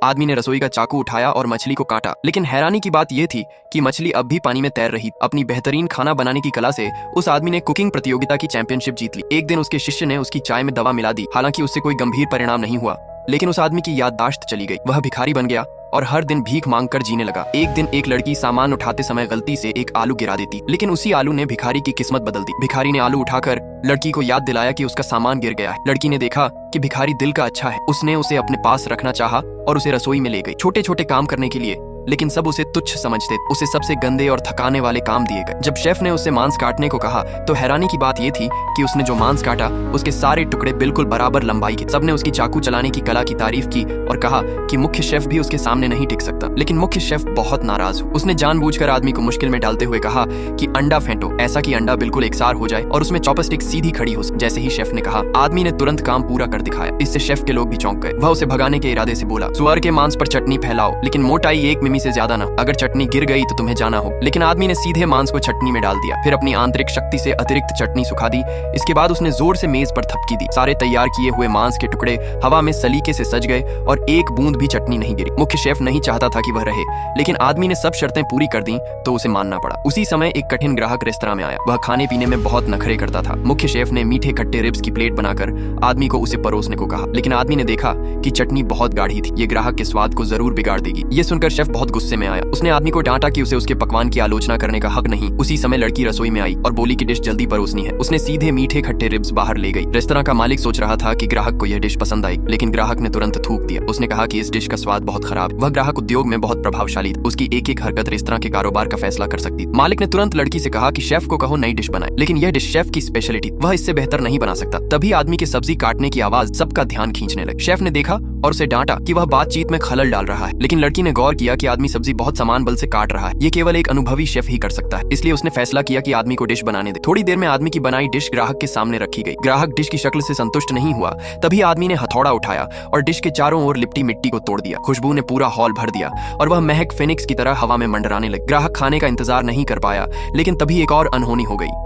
आदमी ने रसोई का चाकू उठाया और मछली को काटा, लेकिन हैरानी की बात यह थी कि मछली अब भी पानी में तैर रही। अपनी बेहतरीन खाना बनाने की कला से उस आदमी ने कुकिंग प्रतियोगिता की चैंपियनशिप जीत ली। एक दिन उसके शिष्य ने उसकी चाय में दवा मिला दी। हालांकि उससे कोई गंभीर परिणाम नहीं हुआ, लेकिन उस आदमी की याददाश्त चली गई। वह भिखारी बन गया और हर दिन भीख मांगकर जीने लगा। एक दिन एक लड़की सामान उठाते समय गलती से एक आलू गिरा देती, लेकिन उसी आलू ने भिखारी की किस्मत बदल दी। भिखारी ने आलू उठाकर लड़की को याद दिलाया कि उसका सामान गिर गया है। लड़की ने देखा कि भिखारी दिल का अच्छा है। उसने उसे अपने पास रखना चाहा और उसे रसोई में ले गई, छोटे छोटे काम करने के लिए, लेकिन सब उसे तुच्छ समझते। उसे सबसे गंदे और थकाने वाले काम दिए गए। जब शेफ ने उससे मांस काटने को कहा तो हैरानी की बात यह थी कि उसने जो मांस काटा उसके सारे टुकड़े बिल्कुल बराबर लंबाई के। सबने उसकी चाकू चलाने की कला की तारीफ की और कहा कि मुख्य शेफ भी उसके सामने नहीं टिक सकता। लेकिन मुख्य शेफ बहुत नाराज हुआ। उसने जानबूझकर आदमी को मुश्किल में डालते हुए कहा कि अंडा फेंटो, ऐसा कि अंडा बिल्कुल एकसार हो जाए और उसमें चॉपस्टिक सीधी खड़ी हो। जैसे ही शेफ ने कहा, आदमी ने तुरंत काम पूरा कर दिखाया। इससे शेफ के लोग भी चौंक गए। वह उसे भगाने के इरादे से बोला, सुअर के मांस पर चटनी फैलाओ, लेकिन मोटाई 1 मिमी से ज्यादा ना। अगर चटनी गिर गई तो तुम्हें जाना हो। लेकिन आदमी ने सीधे मांस को चटनी में डाल दिया, फिर अपनी आंतरिक शक्ति से अतिरिक्त चटनी सुखा दी। इसके बाद उसने जोर से मेज पर थपकी दी। सारे तैयार किए हुए मांस के टुकड़े हवा में सलीके से सज गए और एक बूंद भी चटनी नहीं गिरी। मुख्य शेफ नहीं चाहता था कि वह रहे, लेकिन आदमी ने सब शर्तें पूरी कर दी तो उसे मानना पड़ा। उसी समय एक कठिन ग्राहक रेस्तरां में आया। वह खाने पीने में बहुत नखरे करता था। मुख्य शेफ ने मीठे खट्टे रिब्स की प्लेट बनाकर आदमी को उसे परोसने को कहा, लेकिन आदमी ने देखा कि चटनी बहुत गाढ़ी थी। ये ग्राहक के स्वाद को जरूर बिगाड़ देगी। ये सुनकर शेफ बहुत गुस्से में आया। उसने आदमी को डांटा कि उसे उसके पकवान की आलोचना करने का हक नहीं। उसी समय लड़की रसोई में आई और बोली कि डिश जल्दी परोसनी है। उसने सीधे मीठे खट्टे रिब्स बाहर ले गई। रेस्तरां का मालिक सोच रहा था कि ग्राहक को यह डिश पसंद आई, लेकिन ग्राहक ने तुरंत थूक दिया। उसने कहा कि इस डिश का स्वाद बहुत खराब है। वह ग्राहक उद्योग में बहुत प्रभावशाली था। उसकी एक एक हरकत रेस्तरां के कारोबार का फैसला कर सकती। मालिक ने तुरंत लड़की से कहा कि शेफ को कहो नई डिश बनाए, लेकिन यह डिश शेफ की स्पेशलिटी, वह इससे बेहतर नहीं बना सकता। तभी आदमी के सब्जी काटने की आवाज सबका ध्यान खींचने लगी। शेफ ने देखा और उसे डांटा कि वह बातचीत में खलल डाल रहा है, लेकिन लड़की ने गौर किया कि आदमी सब्जी बहुत समान बल से काट रहा है। ये केवल एक अनुभवी शेफ ही कर सकता है। इसलिए उसने फैसला किया कि आदमी को डिश बनाने दे। थोड़ी देर में आदमी की बनाई डिश ग्राहक के सामने रखी गई। ग्राहक डिश की शक्ल से संतुष्ट नहीं हुआ। तभी आदमी ने हथौड़ा उठाया और डिश के चारों ओर लिपटी मिट्टी को तोड़ दिया। खुशबू ने पूरा हॉल भर दिया और वह महक फिनिक्स की तरह हवा में मंडराने लगी। ग्राहक खाने का इंतजार नहीं कर पाया, लेकिन तभी एक और अनहोनी हो गई।